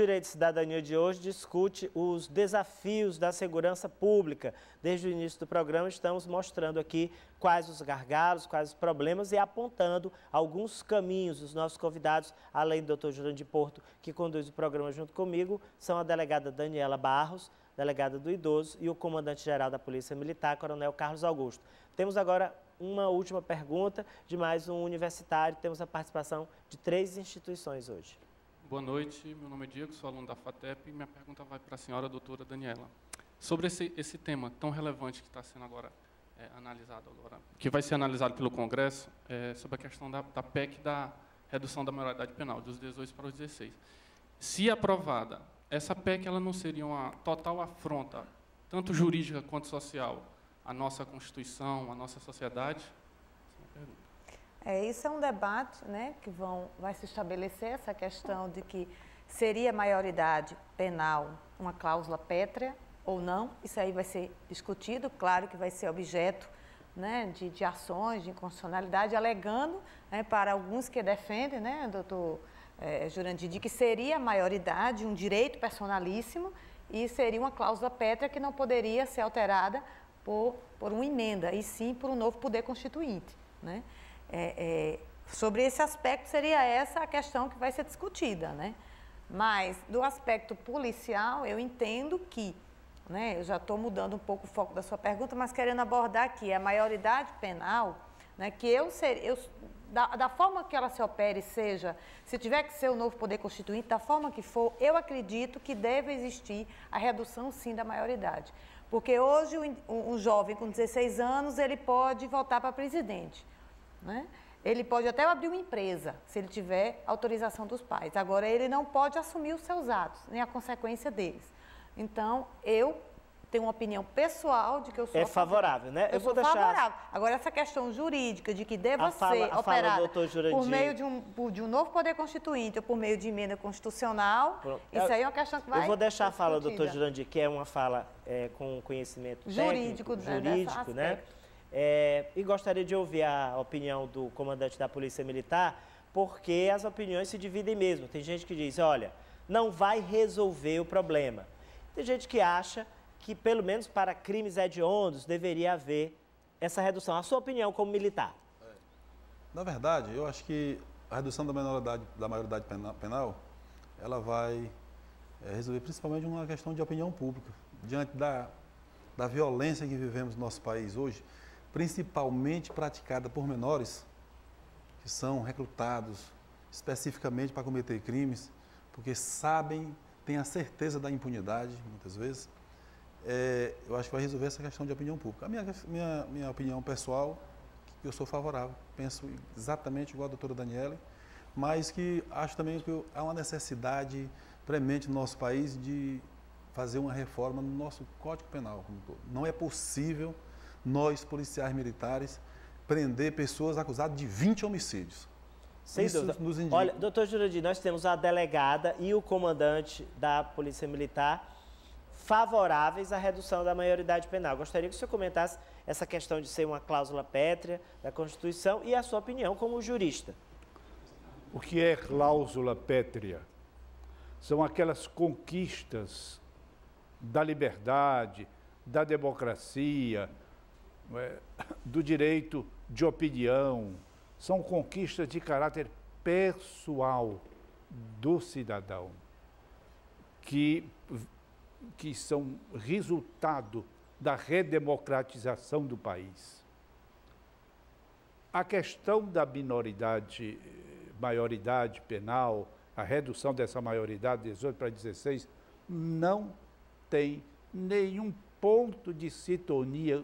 Direito e Cidadania de hoje discute os desafios da segurança pública. Desde o início do programa estamos mostrando aqui quais os gargalos, quais os problemas e apontando alguns caminhos. Os nossos convidados, além do Dr. Jurandir Porto, que conduz o programa junto comigo, são a delegada Daniela Barros, delegada do Idoso, e o comandante-geral da Polícia Militar, Coronel Carlos Augusto. Temos agora uma última pergunta de mais um universitário. Temos a participação de 3 instituições hoje. Boa noite, meu nome é Diego, sou aluno da FATEP e minha pergunta vai para a senhora doutora Daniela. Sobre esse tema tão relevante que está sendo agora analisado, que vai ser analisado pelo Congresso, sobre a questão da PEC da redução da maioridade penal, dos 18 para os 16. Se aprovada, essa PEC ela não seria uma total afronta, tanto jurídica quanto social, à nossa Constituição, à nossa sociedade? Essa é a pergunta. Isso é um debate, né, que vai se estabelecer essa questão de que seria maioridade penal uma cláusula pétrea ou não. Isso aí vai ser discutido, claro que vai ser objeto, né, de ações de inconstitucionalidade, alegando, né, para alguns que defendem, né, doutor Jurandir, de que seria a maioridade um direito personalíssimo e seria uma cláusula pétrea que não poderia ser alterada por uma emenda, e sim por um novo poder constituinte, né? Sobre esse aspecto seria essa a questão que vai ser discutida, né? Mas do aspecto policial eu entendo que, né, eu já estou mudando um pouco o foco da sua pergunta, mas querendo abordar aqui a maioridade penal, né, que da forma que ela se opere, seja, se tiver que ser o novo poder constituinte, da forma que for, eu acredito que deve existir a redução sim da maioridade. Porque hoje um jovem com 16 anos, ele pode voltar para presidente, né? Ele pode até abrir uma empresa, se ele tiver autorização dos pais. Agora, ele não pode assumir os seus atos, nem a consequência deles. Então, eu tenho uma opinião pessoal de que eu sou favorável, né? Eu sou favorável. Agora, essa questão jurídica de que deva ser operada por meio de um novo poder constituinte ou por meio de emenda constitucional, isso aí é uma questão que vai... Eu vou deixar a fala do doutor Jurandir, que é uma fala com conhecimento jurídico, técnico, né? E gostaria de ouvir a opinião do comandante da Polícia Militar, porque as opiniões se dividem mesmo. Tem gente que diz, olha, não vai resolver o problema. Tem gente que acha que, pelo menos para crimes hediondos, deveria haver essa redução. A sua opinião como militar? Na verdade, eu acho que a redução da maioridade penal, ela vai resolver principalmente uma questão de opinião pública. Diante da violência que vivemos no nosso país hoje, principalmente praticada por menores que são recrutados especificamente para cometer crimes, porque têm a certeza da impunidade, muitas vezes. Eu acho que vai resolver essa questão de opinião pública. A minha opinião pessoal, eu sou favorável, penso exatamente igual a doutora Daniela, mas que acho também que há uma necessidade premente no nosso país de fazer uma reforma no nosso Código Penal como todo. Não é possível nós, policiais militares, prender pessoas acusadas de 20 homicídios. Sem dúvida. Nos indica. Olha, doutor Jurandir, nós temos a delegada e o comandante da Polícia Militar favoráveis à redução da maioridade penal. Gostaria que o senhor comentasse essa questão de ser uma cláusula pétrea da Constituição e a sua opinião como jurista. O que é cláusula pétrea? São aquelas conquistas da liberdade, da democracia, do direito de opinião, são conquistas de caráter pessoal do cidadão, que são resultado da redemocratização do país. A questão da maioridade penal, a redução dessa maioridade de 18 para 16, não tem nenhum ponto de sintonia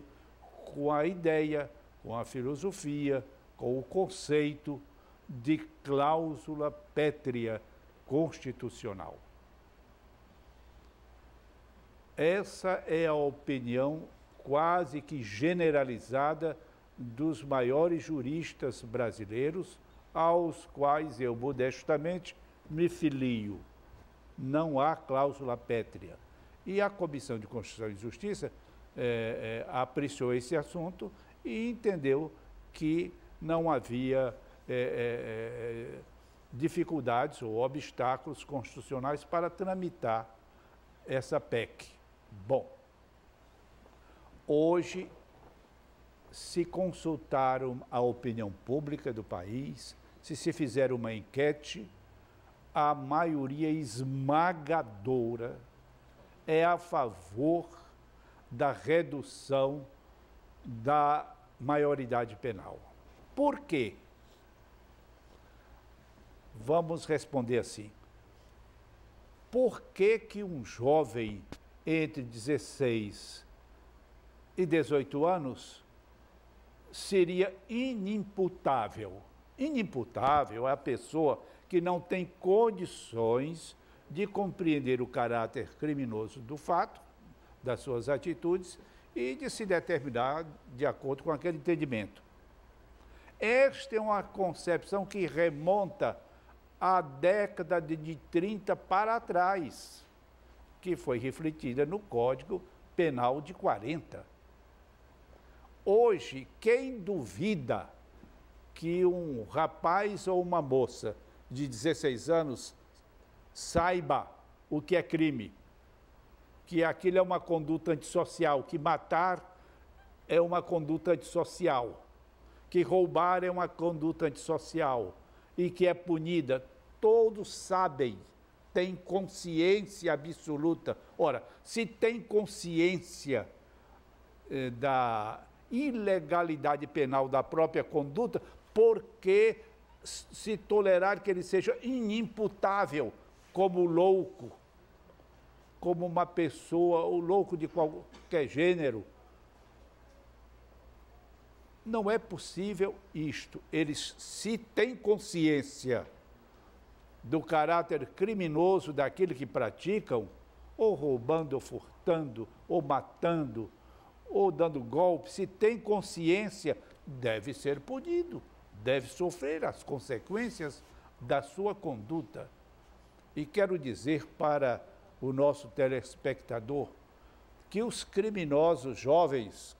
com a ideia, com a filosofia, com o conceito de cláusula pétrea constitucional. Essa é a opinião quase que generalizada dos maiores juristas brasileiros, aos quais eu modestamente me filio. Não há cláusula pétrea. E a Comissão de Constituição e Justiça apreciou esse assunto e entendeu que não havia dificuldades ou obstáculos constitucionais para tramitar essa PEC. Bom, hoje, se consultaram a opinião pública do país, se fizer uma enquete, a maioria esmagadora é a favor da redução da maioridade penal. Por quê? Vamos responder assim. Por que que um jovem entre 16 e 18 anos seria inimputável? Inimputável é a pessoa que não tem condições de compreender o caráter criminoso do fato, das suas atitudes e de se determinar de acordo com aquele entendimento. Esta é uma concepção que remonta à década de 30 para trás, que foi refletida no Código Penal de 40. Hoje, quem duvida que um rapaz ou uma moça de 16 anos saiba o que é crime, que aquilo é uma conduta antissocial, que matar é uma conduta antissocial, que roubar é uma conduta antissocial e que é punida, todos sabem, têm consciência absoluta. Ora, se tem consciência da ilegalidade penal da própria conduta, por que se tolerar que ele seja inimputável como louco, como uma pessoa, ou louco de qualquer gênero? Não é possível isto. Eles, se têm consciência do caráter criminoso daquilo que praticam, ou roubando, ou furtando, ou matando, ou dando golpe, se tem consciência, deve ser punido, deve sofrer as consequências da sua conduta. E quero dizer para o nosso telespectador que os criminosos jovens,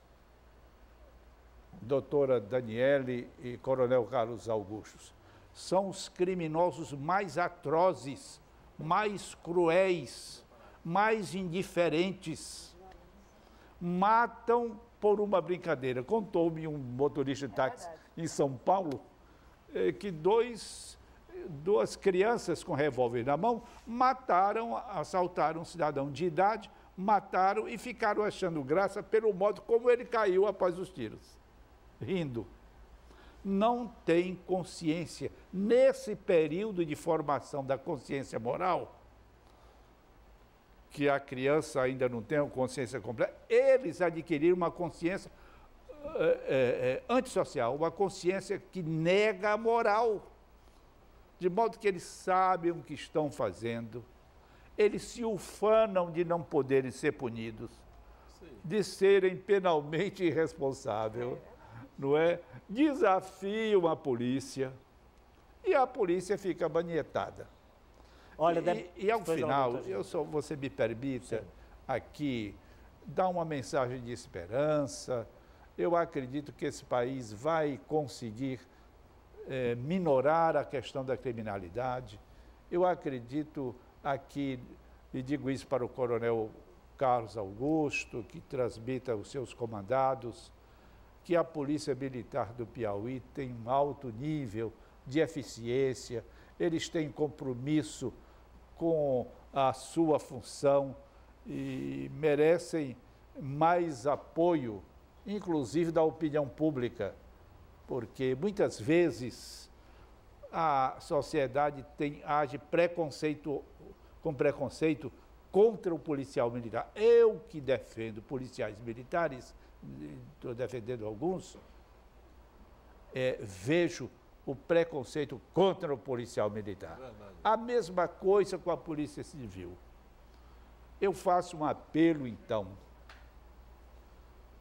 doutora Daniele e coronel Carlos Augusto, são os criminosos mais atrozes, mais cruéis, mais indiferentes. Matam por uma brincadeira. Contou-me um motorista de táxi em São Paulo que duas crianças com revólver na mão mataram, assaltaram um cidadão de idade, mataram e ficaram achando graça pelo modo como ele caiu após os tiros, rindo. Não tem consciência. Nesse período de formação da consciência moral, que a criança ainda não tem uma consciência completa, eles adquiriram uma consciência antissocial, uma consciência que nega a moral, de modo que eles sabem o que estão fazendo, eles se ufanam de não poderem ser punidos, de serem penalmente irresponsáveis, não é? Desafiam a polícia e a polícia fica manietada. Olha, e ao final, você me permita aqui dar uma mensagem de esperança. Eu acredito que esse país vai conseguir minorar a questão da criminalidade. Eu acredito aqui, e digo isso para o coronel Carlos Augusto, que transmita os seus comandados, que a Polícia Militar do Piauí tem um alto nível de eficiência, eles têm compromisso com a sua função e merecem mais apoio, inclusive da opinião pública, porque muitas vezes a sociedade age com preconceito contra o policial militar. Eu que defendo policiais militares, estou defendendo alguns, vejo o preconceito contra o policial militar. A mesma coisa com a Polícia Civil. Eu faço um apelo, então,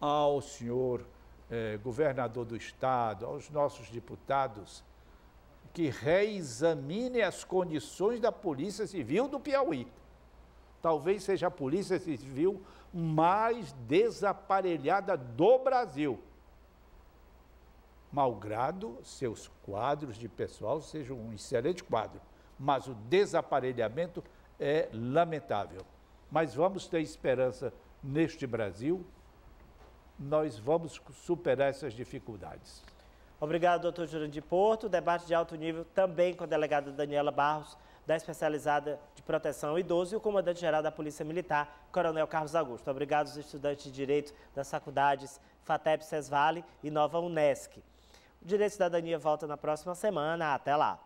ao senhor governador do Estado, aos nossos deputados, que reexamine as condições da Polícia Civil do Piauí. Talvez seja a Polícia Civil mais desaparelhada do Brasil. malgrado seus quadros de pessoal sejam um excelente quadro, mas o desaparelhamento é lamentável. Mas vamos ter esperança neste Brasil, nós vamos superar essas dificuldades. Obrigado, doutor Jurandir Porto. Debate de alto nível também com a delegada Daniela Barros, da Especializada de Proteção ao Idoso, e o comandante-geral da Polícia Militar, Coronel Carlos Augusto. Obrigado aos estudantes de Direito das faculdades FATEP, Sesvale e Nova Unesc. O Direito e Cidadania volta na próxima semana. Até lá.